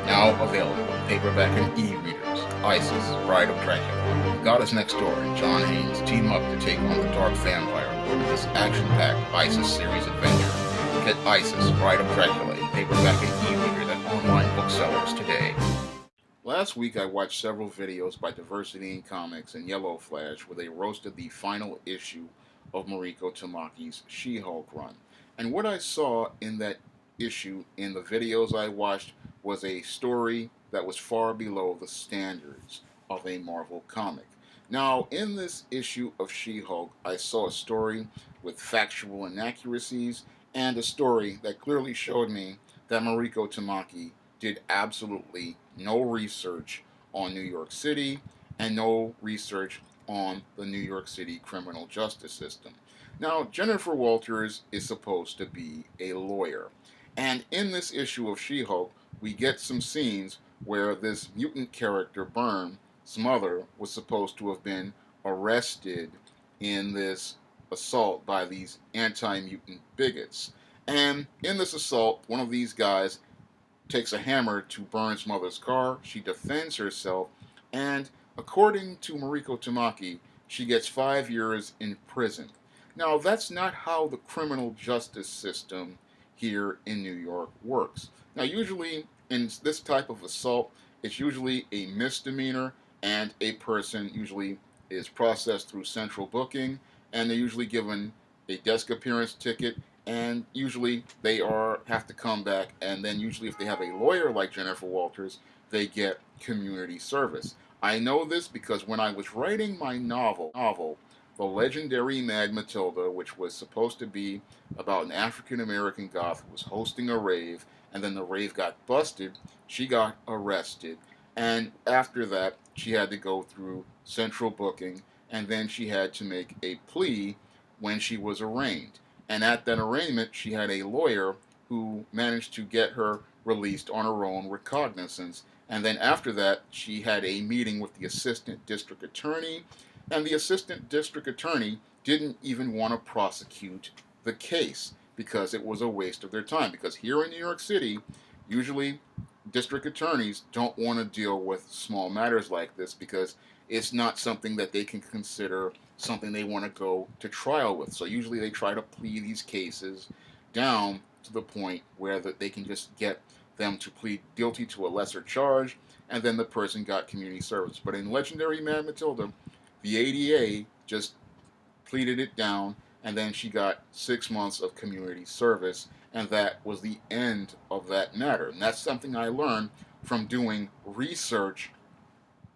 Now available in paperback and e-readers. Isis, Bride of Dracula. Goddess Next Door and John Haynes team up to take on the Dark Vampire Lord in this action-packed Isis series adventure. Get Isis, Bride of Dracula in paperback and e-readers at online booksellers today. Last week I watched several videos by Diversity in Comics and Yellow Flash where they roasted the final issue of Mariko Tamaki's She-Hulk run. And what I saw in that issue in the videos I watched was a story that was far below the standards of a Marvel comic. Now, in this issue of She-Hulk, I saw a story with factual inaccuracies and a story that clearly showed me that Mariko Tamaki did absolutely no research on New York City and no research on the New York City criminal justice system. Now, Jennifer Walters is supposed to be a lawyer. And in this issue of She-Hulk, we get some scenes where this mutant character, Byrne's mother, was supposed to have been arrested in this assault by these anti-mutant bigots. And in this assault, one of these guys takes a hammer to Byrne's mother's car. She defends herself, and according to Mariko Tamaki, she gets 5 years in prison. Now, that's not how the criminal justice system here in New York works. Now, usually in this type of assault, it's usually a misdemeanor, and a person usually is processed through central booking, and they're usually given a desk appearance ticket, and usually they have to come back, and then usually if they have a lawyer like Jennifer Walters, they get community service. I know this because when I was writing my novel, The Legendary Mad Matilda, which was supposed to be about an African-American goth who was hosting a rave, and then the rave got busted, she got arrested. And after that, she had to go through central booking, and then she had to make a plea when she was arraigned. And at that arraignment, she had a lawyer who managed to get her released on her own recognizance. And then after that, she had a meeting with the assistant district attorney, and the assistant district attorney didn't even want to prosecute the case because it was a waste of their time. Because here in New York City, usually district attorneys don't want to deal with small matters like this because it's not something that they can consider something they want to go to trial with. So usually they try to plead these cases down to the point where they can just get them to plead guilty to a lesser charge, and then the person got community service. But in Legendary Mad Matilda, the ADA just pleaded it down, and then she got 6 months of community service, and that was the end of that matter. And that's something I learned from doing research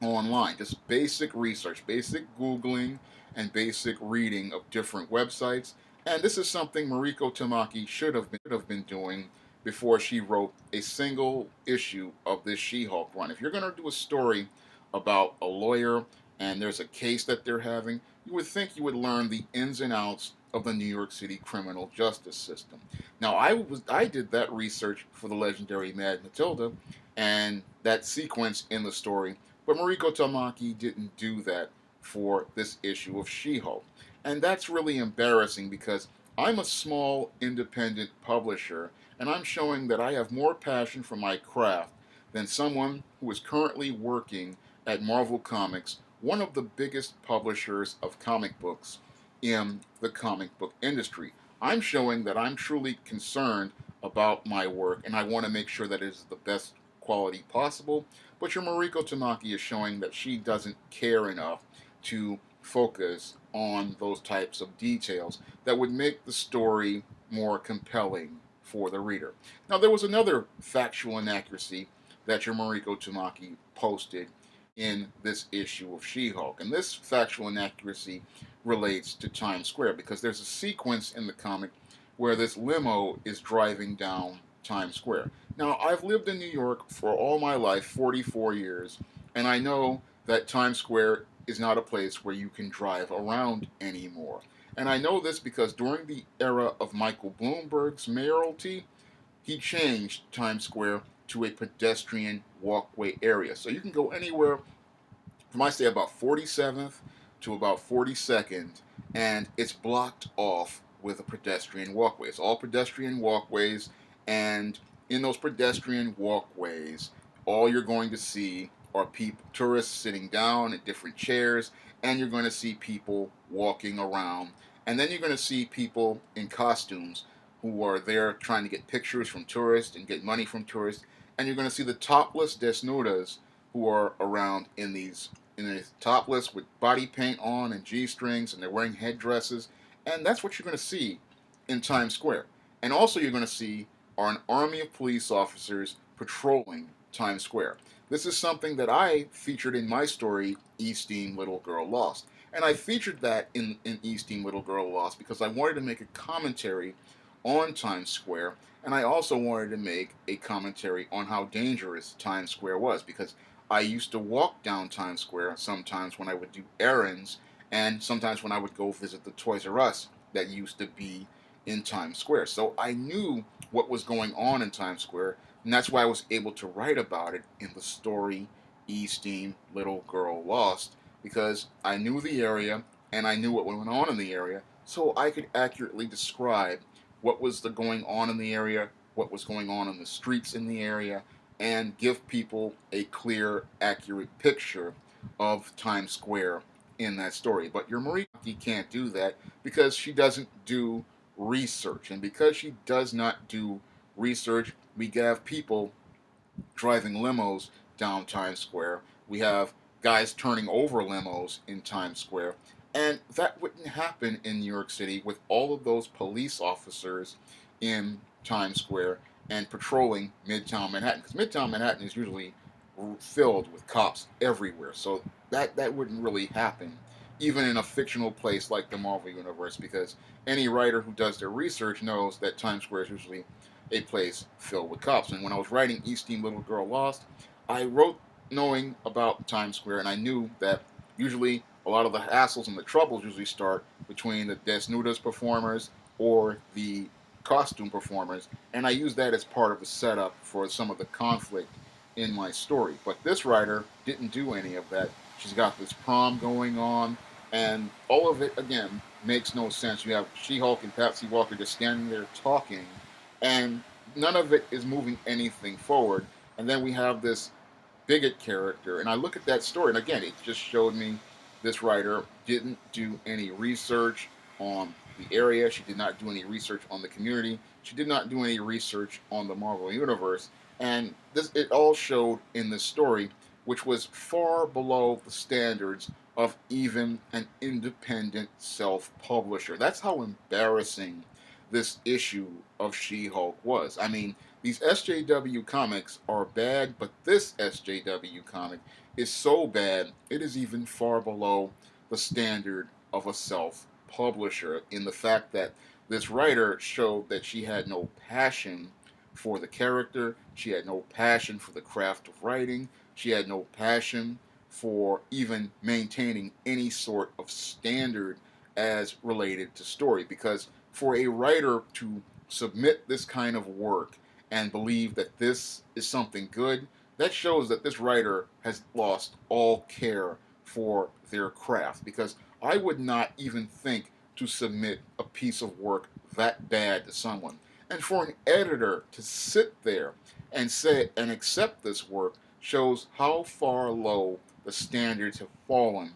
online, just basic research, basic Googling, and basic reading of different websites. And this is something Mariko Tamaki should have been doing before she wrote a single issue of this She-Hulk run. If you're going to do a story about a lawyer and there's a case that they're having, you would think you would learn the ins and outs of the New York City criminal justice system. Now, I did that research for the Legendary Mad Matilda and that sequence in the story, but Mariko Tamaki didn't do that for this issue of She-Hulk. And that's really embarrassing because I'm a small independent publisher, and I'm showing that I have more passion for my craft than someone who is currently working at Marvel Comics, one of the biggest publishers of comic books in the comic book industry. I'm showing that I'm truly concerned about my work, and I want to make sure that it is the best quality possible. But your Mariko Tamaki is showing that she doesn't care enough to focus on those types of details that would make the story more compelling for the reader. Now, there was another factual inaccuracy that your Mariko Tamaki posted in this issue of She-Hulk, and this factual inaccuracy relates to Times Square because there's a sequence in the comic where this limo is driving down Times Square. Now, I've lived in New York for all my life, 44 years, and I know that Times Square is not a place where you can drive around anymore. And I know this because during the era of Michael Bloomberg's mayoralty, he changed Times Square to a pedestrian walkway area. So you can go anywhere from, I say, about 47th to about 42nd, and it's blocked off with a pedestrian walkway. It's all pedestrian walkways, and in those pedestrian walkways all you're going to see are tourists sitting down in different chairs, and you're going to see people walking around, and then you're going to see people in costumes who are there trying to get pictures from tourists and get money from tourists, and you're going to see the topless desnudas who are around in these topless with body paint on and G-strings, and they're wearing headdresses, and that's what you're going to see in Times Square. And also you're going to see are an army of police officers patrolling Times Square. This is something that I featured in my story, Easteen Little Girl Lost. And I featured that in Easteen Little Girl Lost because I wanted to make a commentary on Times Square, and I also wanted to make a commentary on how dangerous Times Square was, because I used to walk down Times Square sometimes when I would do errands, and sometimes when I would go visit the Toys R Us that used to be in Times Square. So I knew what was going on in Times Square, and that's why I was able to write about it in the story Easteen Little Girl Lost, because I knew the area and I knew what went on in the area, so I could accurately describe what was going on in the area, what was going on in the streets in the area, and give people a clear, accurate picture of Times Square in that story. But your Mariko can't do that because she doesn't do research. And because she does not do research, we have people driving limos down Times Square. We have guys turning over limos in Times Square. And that wouldn't happen in New York City with all of those police officers in Times Square and patrolling Midtown Manhattan. Because Midtown Manhattan is usually filled with cops everywhere. So that wouldn't really happen, even in a fictional place like the Marvel Universe, because any writer who does their research knows that Times Square is usually a place filled with cops. And when I was writing Easteen Little Girl Lost, I wrote knowing about Times Square, and I knew that usually a lot of the hassles and the troubles usually start between the Desnudas performers or the costume performers, and I used that as part of the setup for some of the conflict in my story. But this writer didn't do any of that. She's got this prom going on, and all of it, again, makes no sense. You have She-Hulk and Patsy Walker just standing there talking, and none of it is moving anything forward. And then we have this bigot character, and I look at that story, and again, it just showed me this writer didn't do any research on the area. She did not do any research on the community. She did not do any research on the Marvel Universe. And it all showed in this story, which was far below the standards of even an independent self-publisher. That's how embarrassing this issue of She-Hulk was. I mean, these SJW comics are bad, but this SJW comic is so bad, it is even far below the standard of a self-publisher, in the fact that this writer showed that she had no passion for the character, she had no passion for the craft of writing, she had no passion for even maintaining any sort of standard as related to story. Because for a writer to submit this kind of work and believe that this is something good, that shows that this writer has lost all care for their craft. Because I would not even think to submit a piece of work that bad to someone. And for an editor to sit there and say and accept this work shows how far low the standards have fallen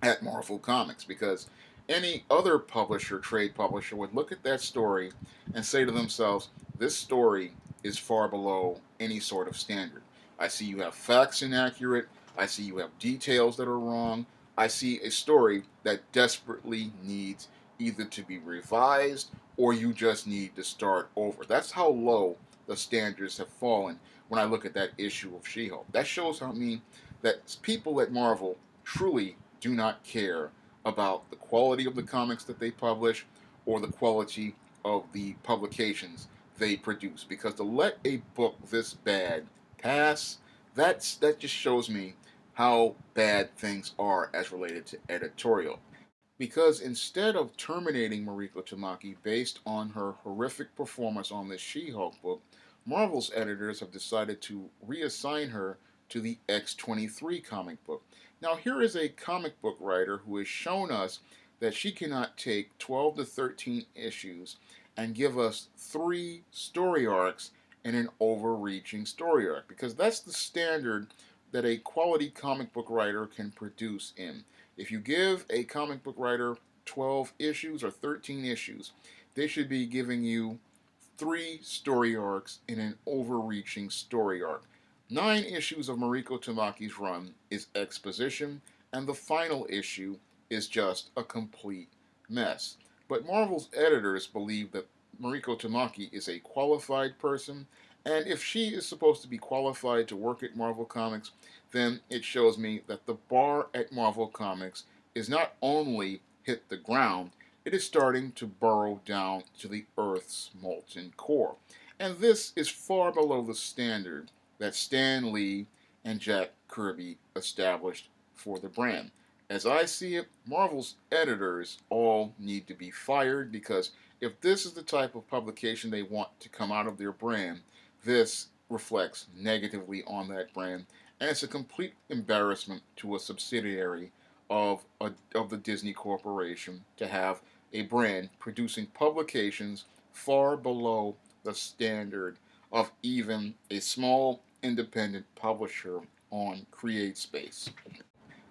at Marvel Comics. Because any other publisher, trade publisher, would look at that story and say to themselves, this story is far below any sort of standard. I see you have facts inaccurate. I see you have details that are wrong. I see a story that desperately needs either to be revised or you just need to start over. That's how low the standards have fallen when I look at that issue of She-Hulk. That shows how, I mean, that people at Marvel truly do not care about the quality of the comics that they publish or the quality of the publications they produce. Because to let a book this bad pass, that just shows me how bad things are as related to editorial. Because instead of terminating Mariko Tamaki based on her horrific performance on this She-Hulk book, Marvel's editors have decided to reassign her to the X-23 comic book. Now, here is a comic book writer who has shown us that she cannot take 12 to 13 issues and give us 3 story arcs in an overreaching story arc, because that's the standard that a quality comic book writer can produce in. If you give a comic book writer 12 issues or 13 issues, they should be giving you 3 story arcs in an overreaching story arc. 9 issues of Mariko Tamaki's run is exposition, and the final issue is just a complete mess. But Marvel's editors believe that Mariko Tamaki is a qualified person, and if she is supposed to be qualified to work at Marvel Comics, then it shows me that the bar at Marvel Comics is not only hit the ground, it is starting to burrow down to the Earth's molten core. And this is far below the standard that Stan Lee and Jack Kirby established for the brand. As I see it, Marvel's editors all need to be fired, because if this is the type of publication they want to come out of their brand, this reflects negatively on that brand, and it's a complete embarrassment to a subsidiary of the Disney Corporation to have a brand producing publications far below the standard of even a small independent publisher on CreateSpace.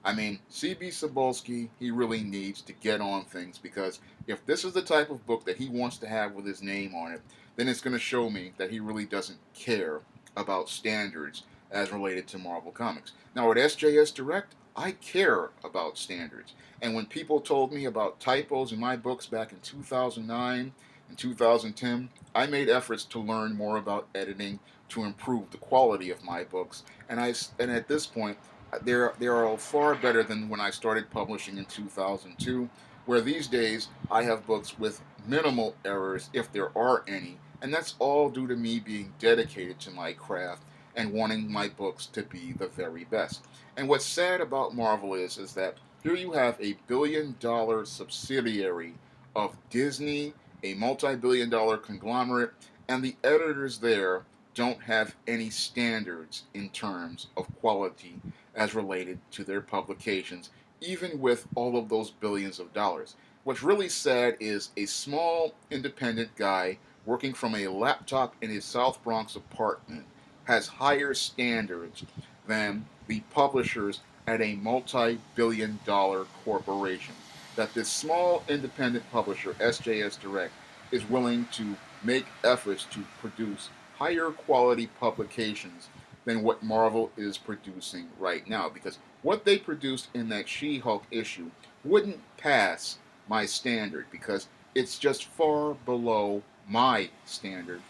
I mean, C.B. Cebulski, he really needs to get on things, because if this is the type of book that he wants to have with his name on it, then it's going to show me that he really doesn't care about standards as related to Marvel Comics. Now, at SJS Direct, I care about standards. And when people told me about typos in my books back in 2009 and 2010, I made efforts to learn more about editing to improve the quality of my books. And at this point, they are far better than when I started publishing in 2002, where these days I have books with minimal errors, if there are any, and that's all due to me being dedicated to my craft and wanting my books to be the very best. And what's sad about Marvel is that here you have a billion-dollar subsidiary of Disney, a multi-billion-dollar conglomerate, and the editors there don't have any standards in terms of quality as related to their publications, even with all of those billions of dollars. What's really sad is a small independent guy working from a laptop in his South Bronx apartment has higher standards than the publishers at a multi-billion-dollar corporation. That this small independent publisher, SJS Direct, is willing to make efforts to produce higher quality publications than what Marvel is producing right now. Because what they produced in that She-Hulk issue wouldn't pass my standard, because it's just far below my standard.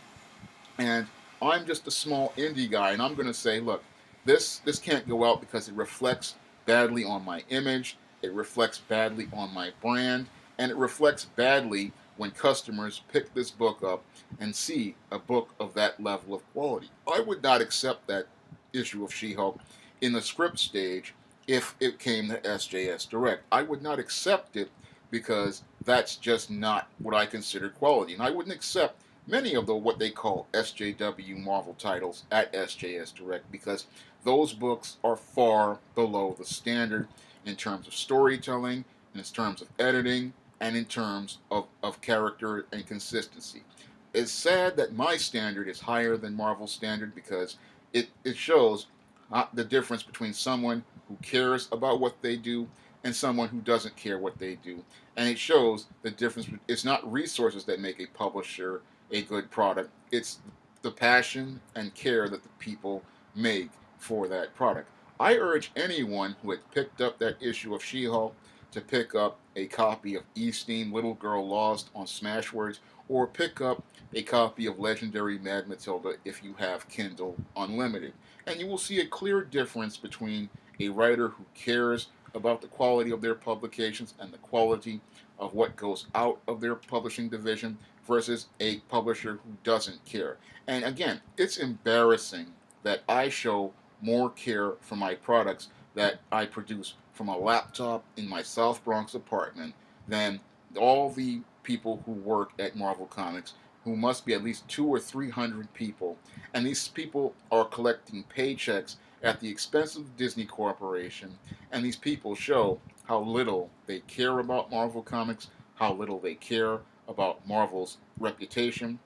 And I'm just a small indie guy, and I'm going to say, look, this can't go out because it reflects badly on my image, it reflects badly on my brand, and it reflects badly when customers pick this book up and see a book of that level of quality. I would not accept that issue of She-Hulk in the script stage if it came to SJS Direct. I would not accept it, because that's just not what I consider quality. And I wouldn't accept many of the what they call SJW Marvel titles at SJS Direct, because those books are far below the standard in terms of storytelling, in terms of editing, and in terms of character and consistency. It's sad that my standard is higher than Marvel's standard, because it shows the difference between someone who cares about what they do and someone who doesn't care what they do. And it shows the difference. It's not resources that make a publisher a good product. It's the passion and care that the people make for that product. I urge anyone who had picked up that issue of She-Hulk to pick up a copy of Eastine Little Girl Lost on Smashwords, or pick up a copy of Legendary Mad Matilda if you have Kindle Unlimited. And you will see a clear difference between a writer who cares about the quality of their publications and the quality of what goes out of their publishing division versus a publisher who doesn't care. And again, it's embarrassing that I show more care for my products that I produce from a laptop in my South Bronx apartment than all the people who work at Marvel Comics, who must be at least 200 or 300 people. And these people are collecting paychecks at the expense of the Disney Corporation. And these people show how little they care about Marvel Comics, how little they care about Marvel's reputation,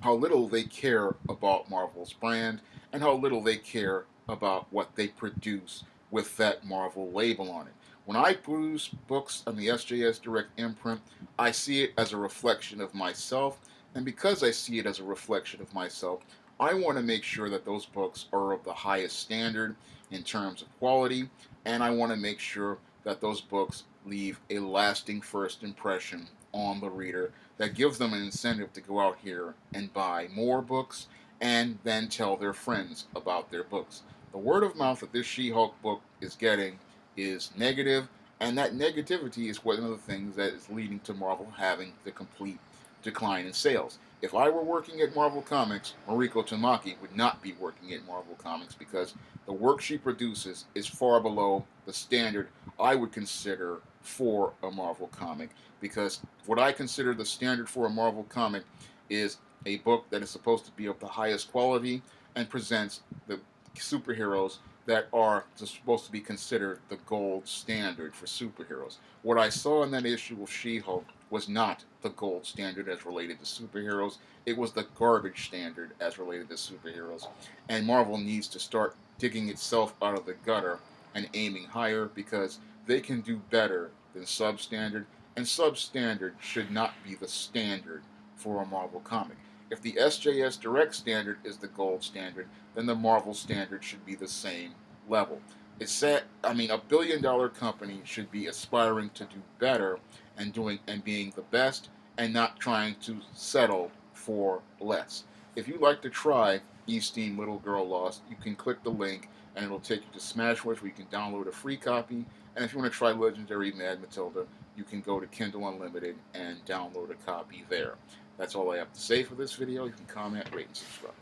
how little they care about Marvel's brand and how little they care about what they produce with that Marvel label on it. When I produce books on the SJS Direct imprint, I see it as a reflection of myself, and because I see it as a reflection of myself, I want to make sure that those books are of the highest standard in terms of quality, and I want to make sure that those books leave a lasting first impression on the reader that gives them an incentive to go out here and buy more books and then tell their friends about their books. The word of mouth that this She-Hulk book is getting is negative, and that negativity is one of the things that is leading to Marvel having the complete decline in sales. If I were working at Marvel Comics, Mariko Tamaki would not be working at Marvel Comics because the work she produces is far below the standard I would consider for a Marvel comic. Because what I consider the standard for a Marvel comic is a book that is supposed to be of the highest quality and presents the superheroes that are supposed to be considered the gold standard for superheroes. What I saw in that issue of She-Hulk was not the gold standard as related to superheroes. It was the garbage standard as related to superheroes. And Marvel needs to start digging itself out of the gutter and aiming higher because they can do better than substandard, and substandard should not be the standard for a Marvel comic. If the SJS Direct standard is the gold standard, then the Marvel standard should be the same level. It's set. I mean, $1 billion company should be aspiring to do better and being the best, and not trying to settle for less. If you'd like to try Eastine Little Girl Lost, you can click the link and it'll take you to Smashwords where you can download a free copy. And if you want to try Legendary Mad Matilda, you can go to Kindle Unlimited and download a copy there. That's all I have to say for this video. You can comment, rate, and subscribe.